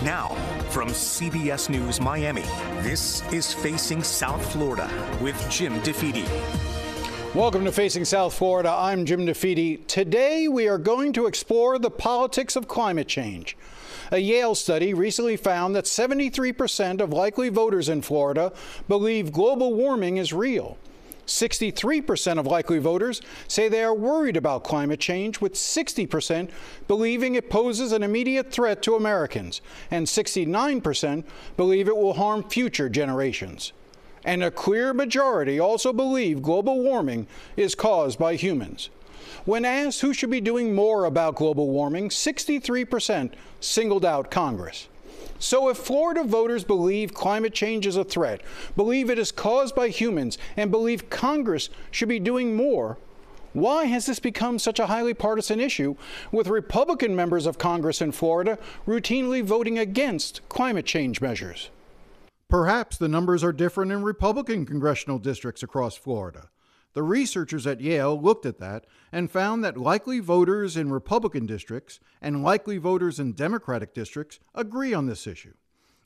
Now, from CBS News Miami, this is Facing South Florida with Jim DeFede. Welcome to Facing South Florida. I'm Jim DeFede. Today, we are going to explore the politics of climate change. A Yale study recently found that 73% of likely voters in Florida believe global warming is real. 63% of likely voters say they are worried about climate change, with 60% believing it poses an immediate threat to Americans, and 69% believe it will harm future generations. And a clear majority also believe global warming is caused by humans. When asked who should be doing more about global warming, 63% singled out Congress. So if Florida voters believe climate change is a threat, believe it is caused by humans, and believe Congress should be doing more, why has this become such a highly partisan issue, with Republican members of Congress in Florida routinely voting against climate change measures? Perhaps the numbers are different in Republican congressional districts across Florida. The researchers at Yale looked at that and found that likely voters in Republican districts and likely voters in Democratic districts agree on this issue.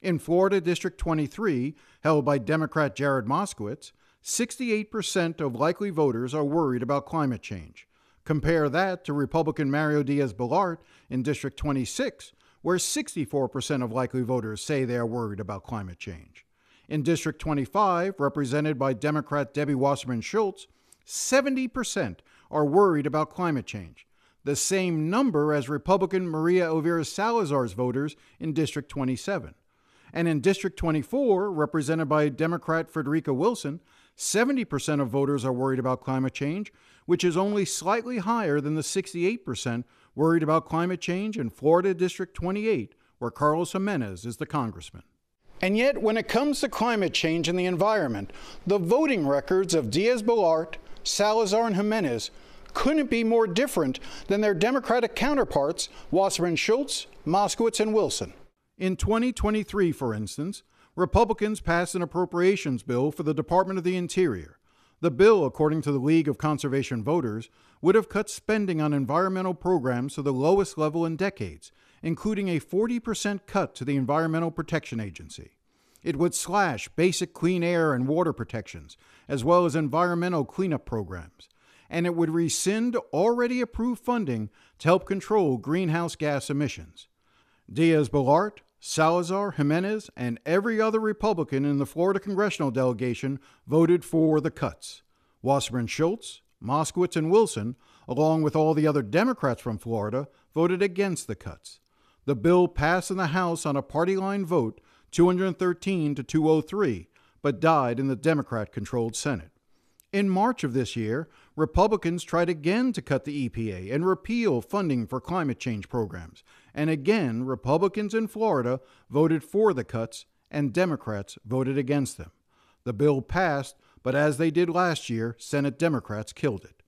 In Florida District 23, held by Democrat Jared Moskowitz, 68% of likely voters are worried about climate change. Compare that to Republican Mario Diaz-Balart in District 26, where 64% of likely voters say they are worried about climate change. In District 25, represented by Democrat Debbie Wasserman Schultz, 70% are worried about climate change, the same number as Republican Maria Elvira Salazar's voters in District 27. And in District 24, represented by Democrat Frederica Wilson, 70% of voters are worried about climate change, which is only slightly higher than the 68% worried about climate change in Florida District 28, where Carlos Jimenez is the congressman. And yet, when it comes to climate change and the environment, the voting records of Diaz-Balart, Salazar, and Jimenez couldn't be more different than their Democratic counterparts, Wasserman Schultz, Moskowitz, and Wilson. In 2023, for instance, Republicans passed an appropriations bill for the Department of the Interior. The bill, according to the League of Conservation Voters, would have cut spending on environmental programs to the lowest level in decades, including a 40% cut to the Environmental Protection Agency. It would slash basic clean air and water protections, as well as environmental cleanup programs. And it would rescind already approved funding to help control greenhouse gas emissions. Diaz-Balart, Salazar, Jimenez, and every other Republican in the Florida congressional delegation voted for the cuts. Wasserman Schultz, Moskowitz, and Wilson, along with all the other Democrats from Florida, voted against the cuts. The bill passed in the House on a party-line vote, 213 to 203, but died in the Democrat-controlled Senate. In March of this year, Republicans tried again to cut the EPA and repeal funding for climate change programs. And again, Republicans in Florida voted for the cuts, and Democrats voted against them. The bill passed, but as they did last year, Senate Democrats killed it.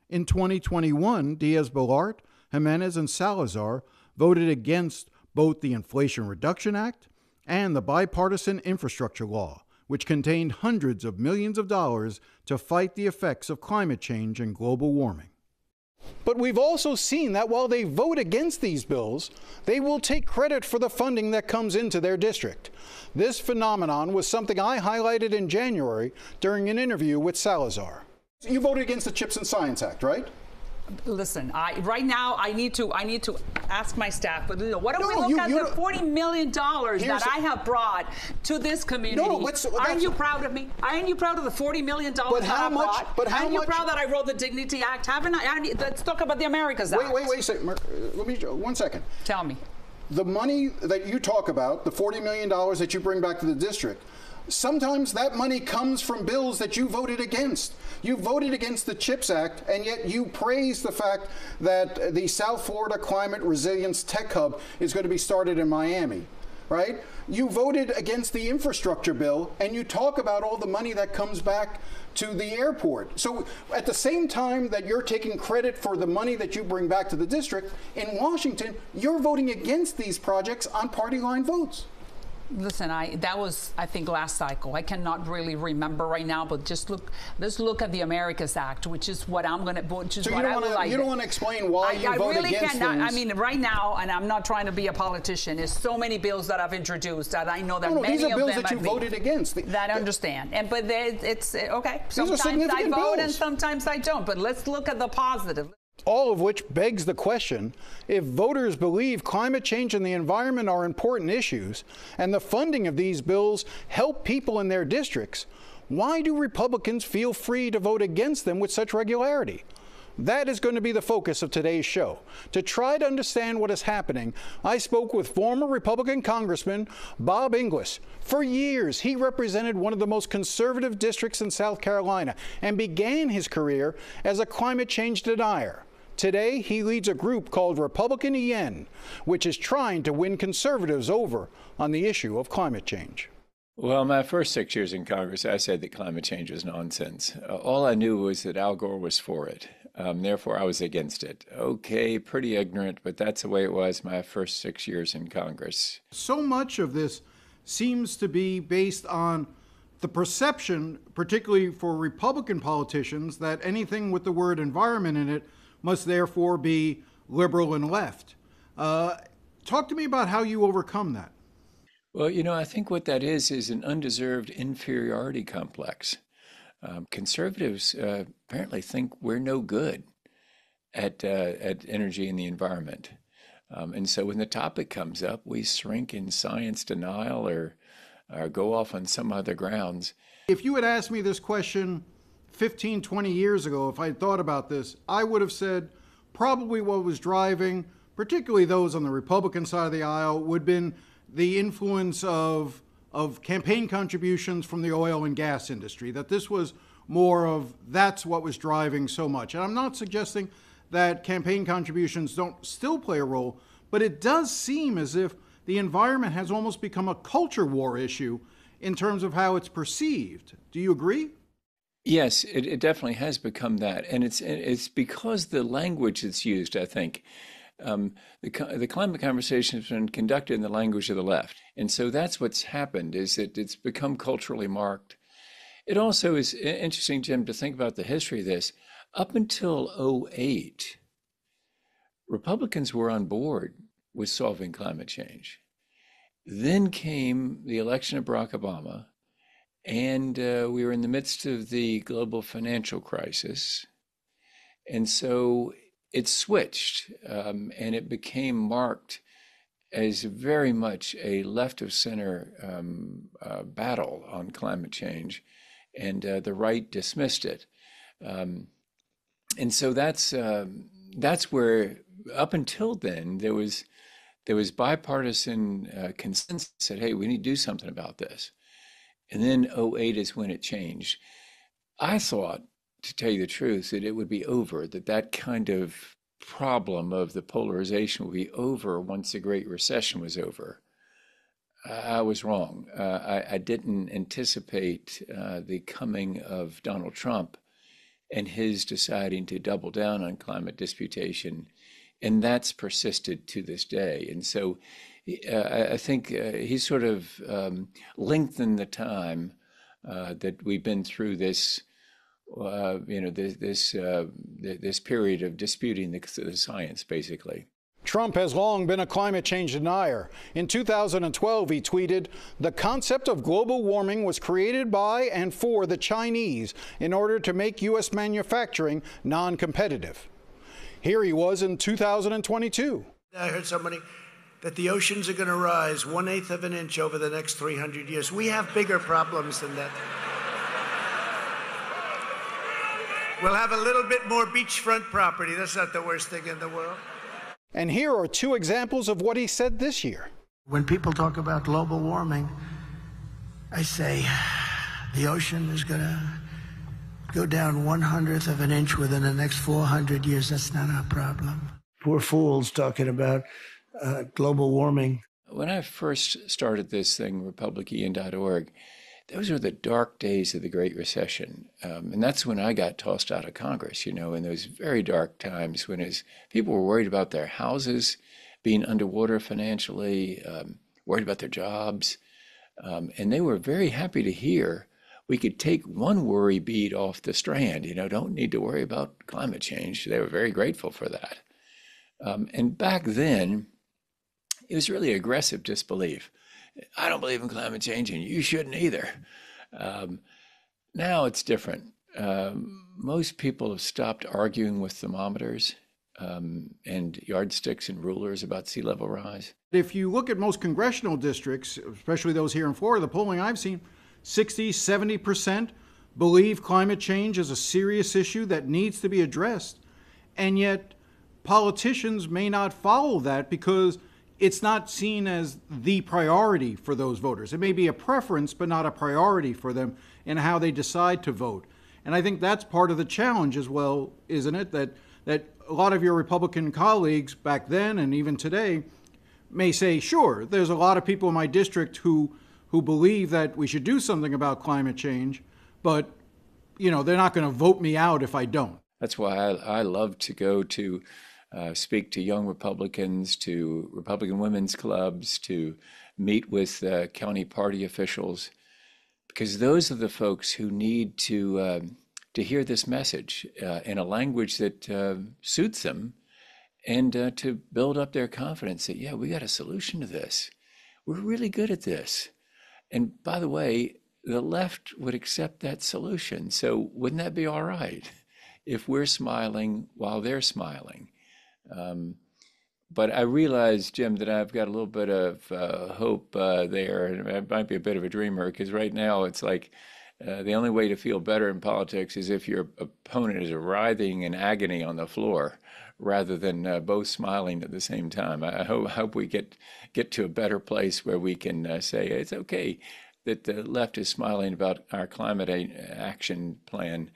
In 2021, Diaz-Balart, Jimenez, and Salazar voted against both the Inflation Reduction Act and the bipartisan infrastructure law, which contained hundreds of millions of dollars to fight the effects of climate change and global warming. But we've also seen that while they vote against these bills, they will take credit for the funding that comes into their district. This phenomenon was something I highlighted in January during an interview with Salazar. You voted against the CHIPS and Science Act, right? Listen, right now I need to ask my staff. But what do we look at the $40 million that I have brought to this community? Aren't you proud of me? Aren't you proud of the $40 million that I brought? But how Aren't much? you proud that I wrote the Dignity Act? Haven't I? Let's talk about the Americas Act. Wait a second. Let me 1 second. Tell me. The money that you talk about, the $40 million that you bring back to the district, sometimes that money comes from bills that you voted against. You voted against the CHIPS Act, and yet you praise the fact that the South Florida Climate Resilience Tech Hub is going to be started in Miami, right? You voted against the infrastructure bill, and you talk about all the money that comes back to the airport. So at the same time that you're taking credit for the money that you bring back to the district, in Washington, you're voting against these projects on party line votes. Listen, that was, I think, last cycle. I cannot really remember right now, but let's look at the Americas Act, which is what I'm going to vote. So you don't want to explain why you vote really against cannot, things. I mean, right now, and I'm not trying to be a politician, there's so many bills that I've introduced that I know that many of them. These are bills that you voted against. That I understand. But it's okay. Sometimes I vote and sometimes I don't. But let's look at the positive. All of which begs the question, if voters believe climate change and the environment are important issues, and the funding of these bills help people in their districts, why do Republicans feel free to vote against them with such regularity? That is going to be the focus of today's show. To try to understand what is happening, I spoke with former Republican Congressman Bob Inglis. For years, he represented one of the most conservative districts in South Carolina and began his career as a climate change denier. Today, he leads a group called Republican EN, which is trying to win conservatives over on the issue of climate change. Well, my first 6 years in Congress, I said that climate change was nonsense. All I knew was that Al Gore was for it. Therefore, I was against it. Okay, pretty ignorant, but that's the way it was my first 6 years in Congress. So much of this seems to be based on the perception, particularly for Republican politicians, that anything with the word environment in it must therefore be liberal and left. Talk to me about how you overcome that. Well, you know, I think what that is an undeserved inferiority complex. Conservatives apparently think we're no good at energy and the environment. And so when the topic comes up, we shrink in science denial or go off on some other grounds. If you had asked me this question 15, 20 years ago, if I had thought about this, I would have said probably what was driving, particularly those on the Republican side of the aisle, would have been the influence of campaign contributions from the oil and gas industry, that this was more of that's what was driving so much. And I'm not suggesting that campaign contributions don't still play a role, but it does seem as if the environment has almost become a culture war issue in terms of how it's perceived. Do you agree? Yes, it definitely has become that. And it's because the language that's used, I think. The climate conversation has been conducted in the language of the left. And so that's what's happened, is that it's become culturally marked. It also is interesting, Jim, to think about the history of this. Up until 2008, Republicans were on board with solving climate change. Then came the election of Barack Obama, and we were in the midst of the global financial crisis. And so it switched, and it became marked as very much a left of center battle on climate change, and the right dismissed it. And so that's where, up until then, there was bipartisan consensus that, hey, we need to do something about this. And then 2008 is when it changed. I thought, to tell you the truth, that it would be over, that kind of problem of the polarization would be over once the Great Recession was over. I was wrong. I didn't anticipate the coming of Donald Trump and his deciding to double down on climate disputation, and that's persisted to this day. And so I think he sort of lengthened the time that we've been through this, this period of disputing the science, basically. Trump has long been a climate change denier. In 2012, he tweeted, "The concept of global warming was created by and for the Chinese in order to make U.S. manufacturing non-competitive." Here he was in 2022. I heard somebody that the oceans are going to rise 1/8 of an inch over the next 300 years. We have bigger problems than that. We'll have a little bit more beachfront property. That's not the worst thing in the world. And here are two examples of what he said this year. When people talk about global warming, I say the ocean is going to go down 1/100th of an inch within the next 400 years. That's not our problem. Poor fools talking about global warming. When I first started this thing, republican.org, those were the dark days of the Great Recession. And that's when I got tossed out of Congress, in those very dark times when people were worried about their houses being underwater financially, worried about their jobs. And they were very happy to hear we could take one worry bead off the strand. Don't need to worry about climate change. They were very grateful for that. And back then, it was really aggressive disbelief. I don't believe in climate change, and you shouldn't either. Now it's different. Most people have stopped arguing with thermometers and yardsticks and rulers about sea level rise. If you look at most congressional districts, especially those here in Florida, the polling I've seen, 60, 70% believe climate change is a serious issue that needs to be addressed. And yet politicians may not follow that because it's not seen as the priority for those voters. It may be a preference, but not a priority for them in how they decide to vote. And I think that's part of the challenge as well, isn't it? That a lot of your Republican colleagues back then and even today may say, sure, there's a lot of people in my district who believe that we should do something about climate change, but they're not going to vote me out if I don't. That's why I love to go to speak to young Republicans, to Republican women's clubs, to meet with county party officials, because those are the folks who need to hear this message in a language that suits them, and to build up their confidence that, yeah, we got a solution to this. We're really good at this. And by the way, the left would accept that solution. So wouldn't that be all right if we're smiling while they're smiling? But I realize, Jim, that I've got a little bit of hope there, and I might be a bit of a dreamer, because right now it's like the only way to feel better in politics is if your opponent is writhing in agony on the floor, rather than both smiling at the same time. I hope we get to a better place where we can say it's okay that the left is smiling about our climate action plan,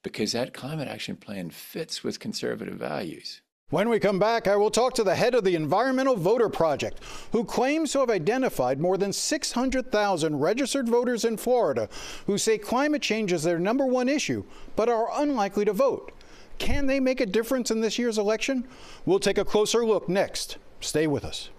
because that climate action plan fits with conservative values. When we come back, I will talk to the head of the Environmental Voter Project, who claims to have identified more than 600,000 registered voters in Florida who say climate change is their #1 issue, but are unlikely to vote. Can they make a difference in this year's election? We'll take a closer look next. Stay with us.